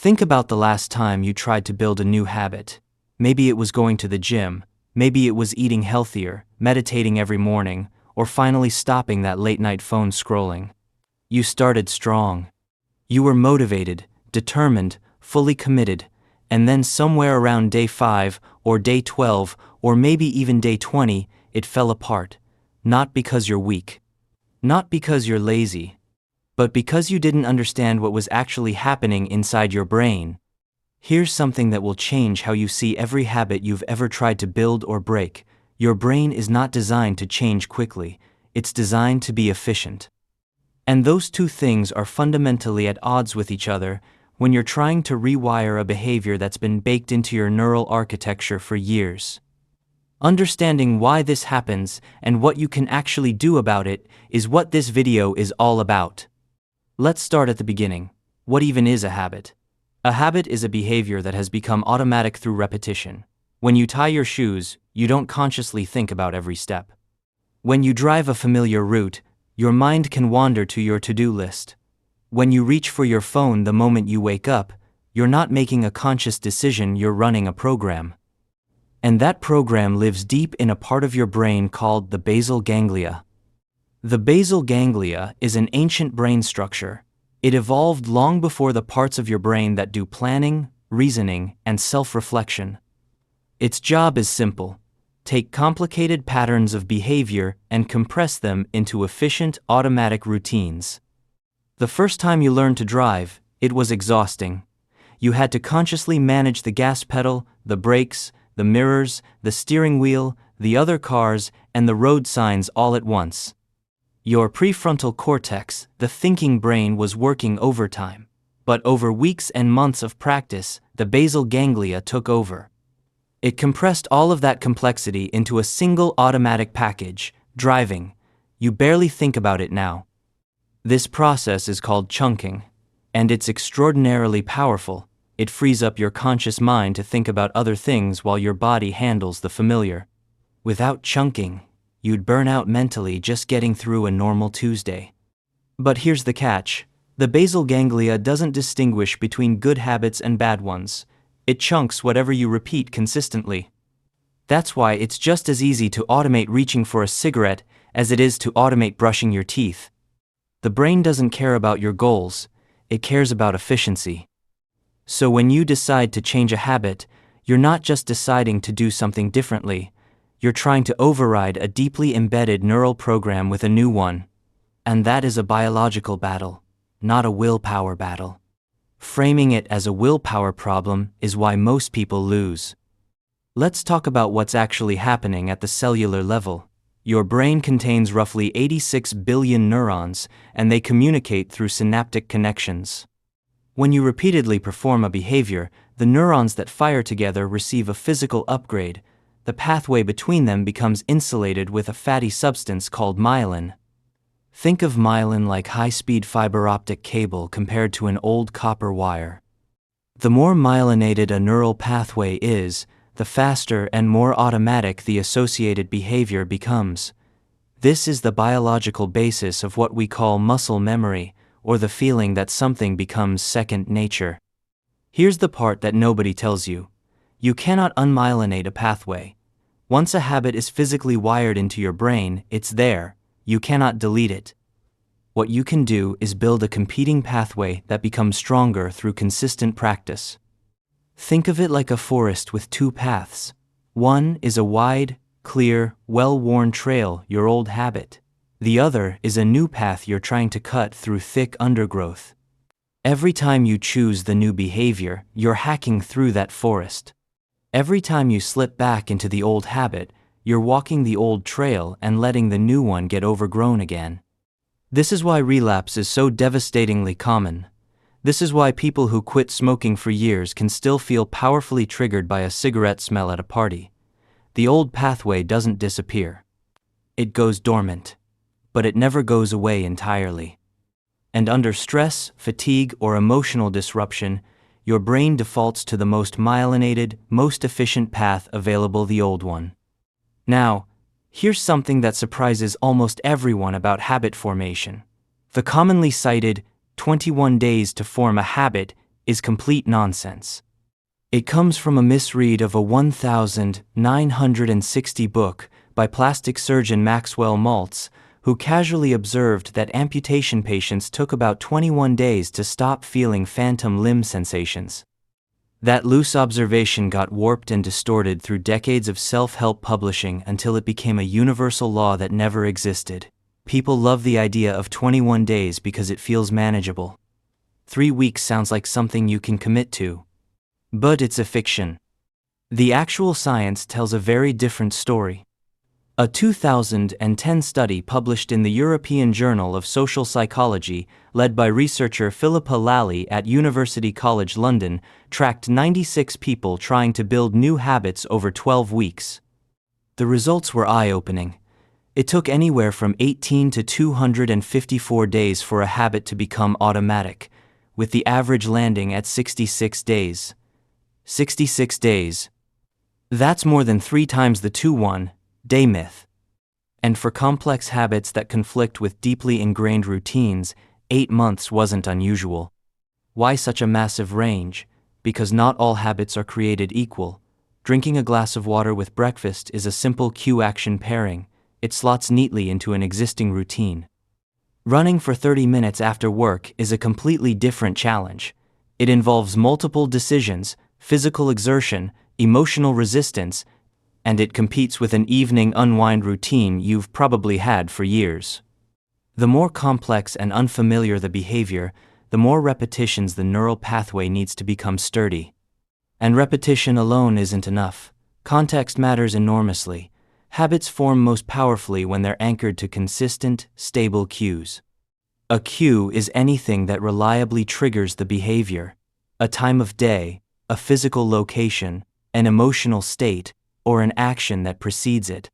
Think about the last time you tried to build a new habit. Maybe it was going to the gym, maybe it was eating healthier, meditating every morning, or finally stopping that late-night phone scrolling. You started strong. You were motivated, determined, fully committed, and then somewhere around day 5, or day 12, or maybe even day 20, it fell apart. Not because you're weak. Not because you're lazy. But because you didn't understand what was actually happening inside your brain. Here's something that will change how you see every habit you've ever tried to build or break. Your brain is not designed to change quickly, it's designed to be efficient. And those two things are fundamentally at odds with each other when you're trying to rewire a behavior that's been baked into your neural architecture for years. Understanding why this happens and what you can actually do about it is what this video is all about. Let's start at the beginning. What even is a habit? A habit is a behavior that has become automatic through repetition. When you tie your shoes, you don't consciously think about every step. When you drive a familiar route, your mind can wander to your to-do list. When you reach for your phone the moment you wake up, you're not making a conscious decision, you're running a program. And that program lives deep in a part of your brain called the basal ganglia. The basal ganglia is an ancient brain structure. It evolved long before the parts of your brain that do planning, reasoning, and self-reflection. Its job is simple. Take complicated patterns of behavior and compress them into efficient, automatic routines. The first time you learned to drive, it was exhausting. You had to consciously manage the gas pedal, the brakes, the mirrors, the steering wheel, the other cars, and the road signs all at once. Your prefrontal cortex, the thinking brain, was working overtime. But over weeks and months of practice, the basal ganglia took over. It compressed all of that complexity into a single automatic package, driving. You barely think about it now. This process is called chunking, and it's extraordinarily powerful. It frees up your conscious mind to think about other things while your body handles the familiar. Without chunking, you'd burn out mentally just getting through a normal Tuesday. But here's the catch. The basal ganglia doesn't distinguish between good habits and bad ones. It chunks whatever you repeat consistently. That's why it's just as easy to automate reaching for a cigarette as it is to automate brushing your teeth. The brain doesn't care about your goals, it cares about efficiency. So when you decide to change a habit, you're not just deciding to do something differently. You're trying to override a deeply embedded neural program with a new one. And that is a biological battle, not a willpower battle. Framing it as a willpower problem is why most people lose. Let's talk about what's actually happening at the cellular level. Your brain contains roughly 86 billion neurons, and they communicate through synaptic connections. When you repeatedly perform a behavior, the neurons that fire together receive a physical upgrade. The pathway between them becomes insulated with a fatty substance called myelin. Think of myelin like high-speed fiber optic cable compared to an old copper wire. The more myelinated a neural pathway is, the faster and more automatic the associated behavior becomes. This is the biological basis of what we call muscle memory, or the feeling that something becomes second nature. Here's the part that nobody tells you. You cannot unmyelinate a pathway. Once a habit is physically wired into your brain, it's there. You cannot delete it. What you can do is build a competing pathway that becomes stronger through consistent practice. Think of it like a forest with two paths. One is a wide, clear, well-worn trail, your old habit. The other is a new path you're trying to cut through thick undergrowth. Every time you choose the new behavior, you're hacking through that forest. Every time you slip back into the old habit, you're walking the old trail and letting the new one get overgrown again. This is why relapse is so devastatingly common. This is why people who quit smoking for years can still feel powerfully triggered by a cigarette smell at a party. The old pathway doesn't disappear. It goes dormant. But it never goes away entirely. And under stress, fatigue, or emotional disruption, your brain defaults to the most myelinated, most efficient path available, the old one. Now, here's something that surprises almost everyone about habit formation. The commonly cited 21 days to form a habit is complete nonsense. It comes from a misread of a 1960 book by plastic surgeon Maxwell Maltz, who casually observed that amputation patients took about 21 days to stop feeling phantom limb sensations. That loose observation got warped and distorted through decades of self-help publishing until it became a universal law that never existed. People love the idea of 21 days because it feels manageable. 3 weeks sounds like something you can commit to. But it's a fiction. The actual science tells a very different story. A 2010 study published in the European Journal of Social Psychology, led by researcher Phillippa Lally at University College London, tracked 96 people trying to build new habits over 12 weeks. The results were eye-opening. It took anywhere from 18 to 254 days for a habit to become automatic, with the average landing at 66 days. 66 days. That's more than 3 times the 21-day myth. And for complex habits that conflict with deeply ingrained routines, 8 months wasn't unusual. Why such a massive range? Because not all habits are created equal. Drinking a glass of water with breakfast is a simple cue-action pairing. It slots neatly into an existing routine. Running for 30 minutes after work is a completely different challenge. It involves multiple decisions, physical exertion, emotional resistance, and it competes with an evening unwind routine you've probably had for years. The more complex and unfamiliar the behavior, the more repetitions the neural pathway needs to become sturdy. And repetition alone isn't enough. Context matters enormously. Habits form most powerfully when they're anchored to consistent, stable cues. A cue is anything that reliably triggers the behavior. A time of day, a physical location, an emotional state, or an action that precedes it.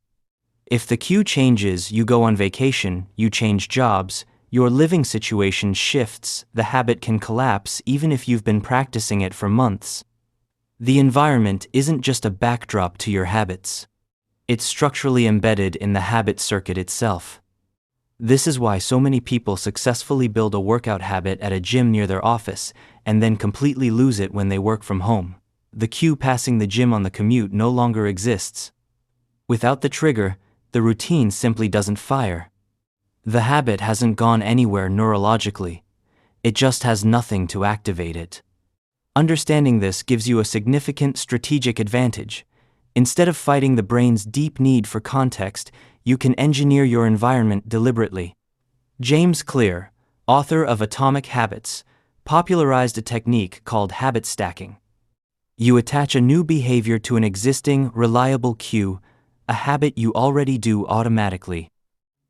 If the cue changes, you go on vacation, you change jobs, your living situation shifts, the habit can collapse even if you've been practicing it for months. The environment isn't just a backdrop to your habits. It's structurally embedded in the habit circuit itself. This is why so many people successfully build a workout habit at a gym near their office and then completely lose it when they work from home. The cue passing the gym on the commute no longer exists. Without the trigger, the routine simply doesn't fire. The habit hasn't gone anywhere neurologically. It just has nothing to activate it. Understanding this gives you a significant strategic advantage. Instead of fighting the brain's deep need for context, you can engineer your environment deliberately. James Clear, author of Atomic Habits, popularized a technique called habit stacking. You attach a new behavior to an existing, reliable cue, a habit you already do automatically.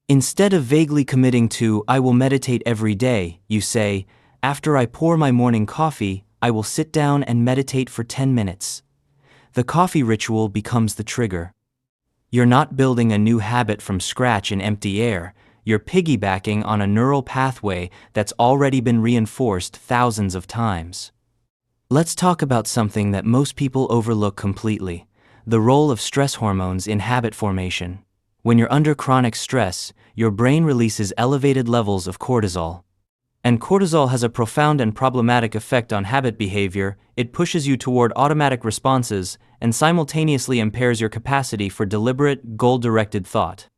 Instead of vaguely committing to, "I will meditate every day," you say, "After I pour my morning coffee, I will sit down and meditate for 10 minutes. The coffee ritual becomes the trigger. You're not building a new habit from scratch in empty air. You're piggybacking on a neural pathway that's already been reinforced thousands of times. Let's talk about something that most people overlook completely: the role of stress hormones in habit formation. When you're under chronic stress, your brain releases elevated levels of cortisol. And cortisol has a profound and problematic effect on habit behavior. It pushes you toward automatic responses and simultaneously impairs your capacity for deliberate, goal-directed thought.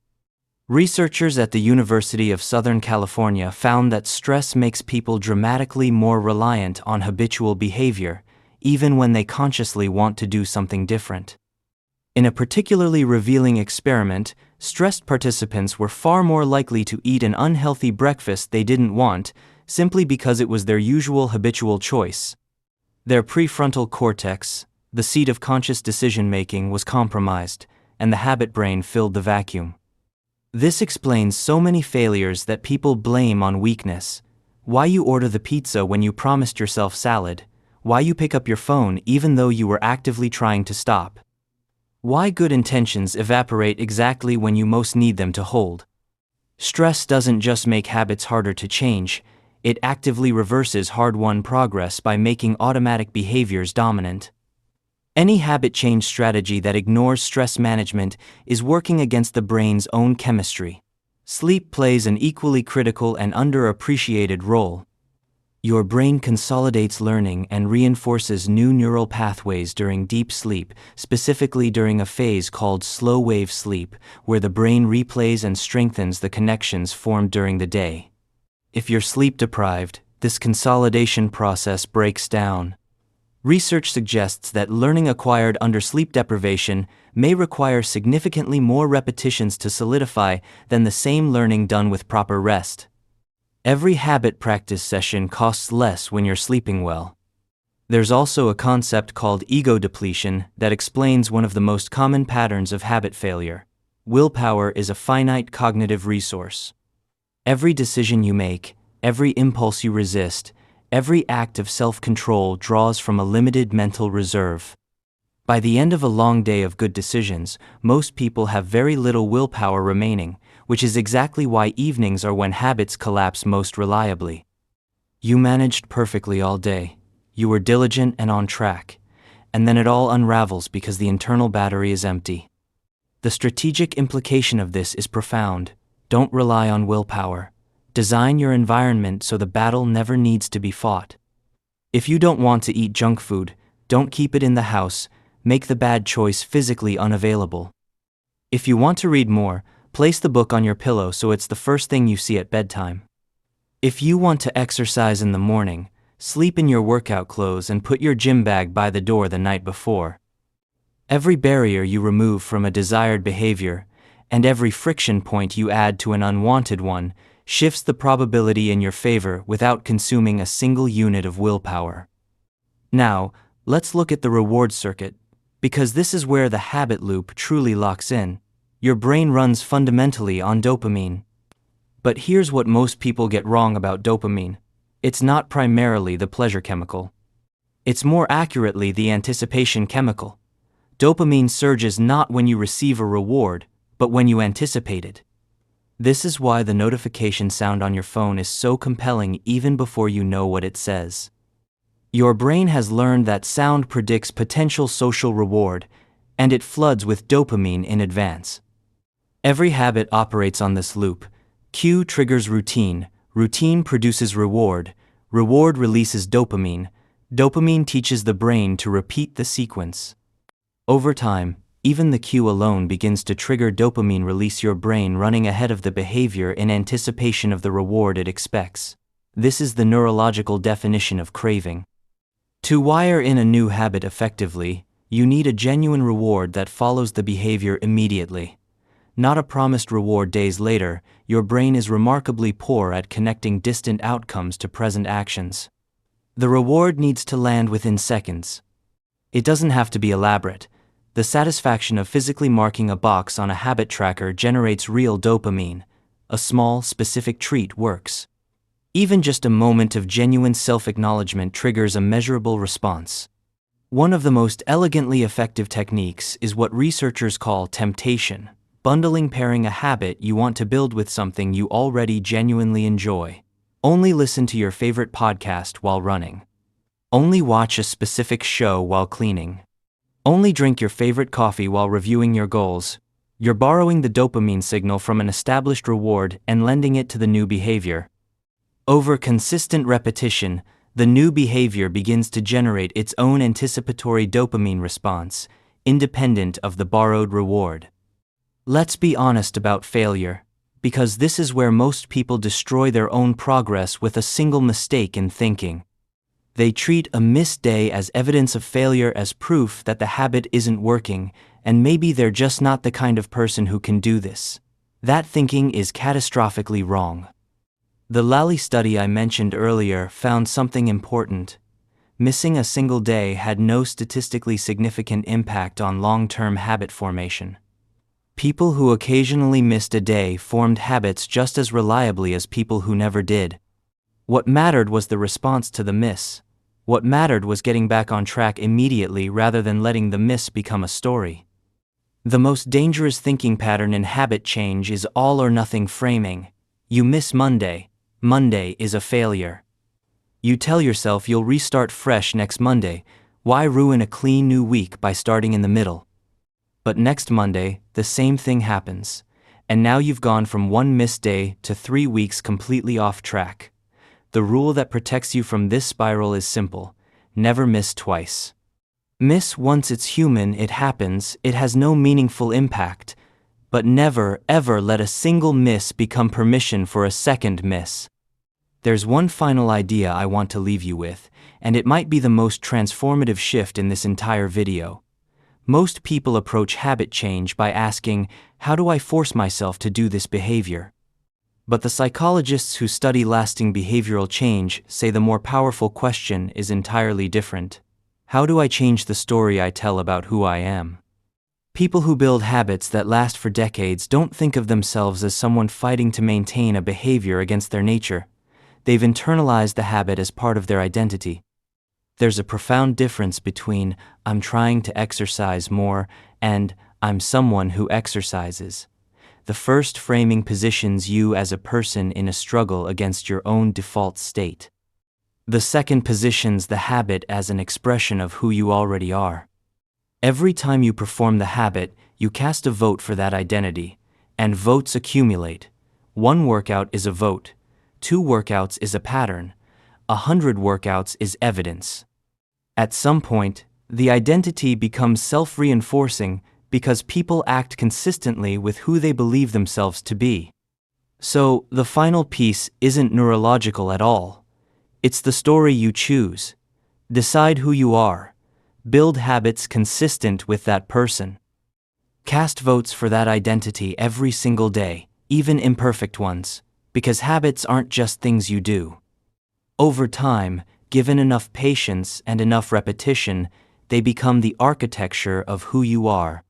Researchers at the University of Southern California found that stress makes people dramatically more reliant on habitual behavior, even when they consciously want to do something different. In a particularly revealing experiment, stressed participants were far more likely to eat an unhealthy breakfast they didn't want, simply because it was their usual habitual choice. Their prefrontal cortex, the seat of conscious decision-making, was compromised, and the habit brain filled the vacuum. This explains so many failures that people blame on weakness. Why you order the pizza when you promised yourself salad. Why you pick up your phone even though you were actively trying to stop. Why good intentions evaporate exactly when you most need them to hold. Stress doesn't just make habits harder to change, it actively reverses hard-won progress by making automatic behaviors dominant. Any habit change strategy that ignores stress management is working against the brain's own chemistry. Sleep plays an equally critical and underappreciated role. Your brain consolidates learning and reinforces new neural pathways during deep sleep, specifically during a phase called slow-wave sleep, where the brain replays and strengthens the connections formed during the day. If you're sleep-deprived, this consolidation process breaks down. Research suggests that learning acquired under sleep deprivation may require significantly more repetitions to solidify than the same learning done with proper rest. Every habit practice session costs less when you're sleeping well. There's also a concept called ego depletion that explains one of the most common patterns of habit failure. Willpower is a finite cognitive resource. Every decision you make, every impulse you resist, every act of self-control draws from a limited mental reserve. By the end of a long day of good decisions, most people have very little willpower remaining, which is exactly why evenings are when habits collapse most reliably. You managed perfectly all day. You were diligent and on track. And then it all unravels because the internal battery is empty. The strategic implication of this is profound. Don't rely on willpower. Design your environment so the battle never needs to be fought. If you don't want to eat junk food, don't keep it in the house. Make the bad choice physically unavailable. If you want to read more, place the book on your pillow so it's the first thing you see at bedtime. If you want to exercise in the morning, sleep in your workout clothes and put your gym bag by the door the night before. Every barrier you remove from a desired behavior, and every friction point you add to an unwanted one, shifts the probability in your favor without consuming a single unit of willpower. Now, let's look at the reward circuit, because this is where the habit loop truly locks in. Your brain runs fundamentally on dopamine. But here's what most people get wrong about dopamine. It's not primarily the pleasure chemical. It's more accurately the anticipation chemical. Dopamine surges not when you receive a reward, but when you anticipate it. This is why the notification sound on your phone is so compelling even before you know what it says. Your brain has learned that sound predicts potential social reward, and it floods with dopamine in advance. Every habit operates on this loop. Cue triggers routine, routine produces reward, reward releases dopamine, dopamine teaches the brain to repeat the sequence. Over time, even the cue alone begins to trigger dopamine release, your brain running ahead of the behavior in anticipation of the reward it expects. This is the neurological definition of craving. To wire in a new habit effectively, you need a genuine reward that follows the behavior immediately. Not a promised reward days later. Your brain is remarkably poor at connecting distant outcomes to present actions. The reward needs to land within seconds. It doesn't have to be elaborate. The satisfaction of physically marking a box on a habit tracker generates real dopamine. A small, specific treat works. Even just a moment of genuine self-acknowledgement triggers a measurable response. One of the most elegantly effective techniques is what researchers call temptation, pairing a habit you want to build with something you already genuinely enjoy. Only listen to your favorite podcast while running. Only watch a specific show while cleaning. Only drink your favorite coffee while reviewing your goals. You're borrowing the dopamine signal from an established reward and lending it to the new behavior. Over consistent repetition, the new behavior begins to generate its own anticipatory dopamine response, independent of the borrowed reward. Let's be honest about failure, because this is where most people destroy their own progress with a single mistake in thinking. They treat a missed day as evidence of failure, as proof that the habit isn't working, and maybe they're just not the kind of person who can do this. That thinking is catastrophically wrong. The Lally study I mentioned earlier found something important. Missing a single day had no statistically significant impact on long-term habit formation. People who occasionally missed a day formed habits just as reliably as people who never did. What mattered was the response to the miss. What mattered was getting back on track immediately rather than letting the miss become a story. The most dangerous thinking pattern in habit change is all-or-nothing framing. You miss Monday. Monday is a failure. You tell yourself you'll restart fresh next Monday. Why ruin a clean new week by starting in the middle? But next Monday, the same thing happens, and now you've gone from one missed day to 3 weeks completely off track. The rule that protects you from this spiral is simple: never miss twice. Miss once, it's human, it happens, it has no meaningful impact. But never, ever let a single miss become permission for a second miss. There's one final idea I want to leave you with, and it might be the most transformative shift in this entire video. Most people approach habit change by asking, how do I force myself to do this behavior? But the psychologists who study lasting behavioral change say the more powerful question is entirely different. How do I change the story I tell about who I am? People who build habits that last for decades don't think of themselves as someone fighting to maintain a behavior against their nature. They've internalized the habit as part of their identity. There's a profound difference between "I'm trying to exercise more" and "I'm someone who exercises." The first framing positions you as a person in a struggle against your own default state. The second positions the habit as an expression of who you already are. Every time you perform the habit, you cast a vote for that identity, and votes accumulate. 1 workout is a vote, 2 workouts is a pattern, 100 workouts is evidence. At some point, the identity becomes self-reinforcing because people act consistently with who they believe themselves to be. So, the final piece isn't neurological at all. It's the story you choose. Decide who you are. Build habits consistent with that person. Cast votes for that identity every single day, even imperfect ones, because habits aren't just things you do. Over time, given enough patience and enough repetition, they become the architecture of who you are.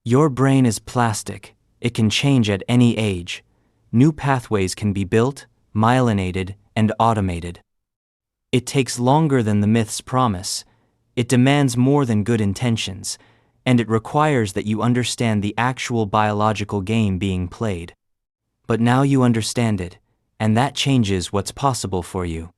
Your brain is plastic. It can change at any age. New pathways can be built, myelinated, and automated. It takes longer than the myths promise. It demands more than good intentions, and it requires that you understand the actual biological game being played. But now you understand it, and that changes what's possible for you.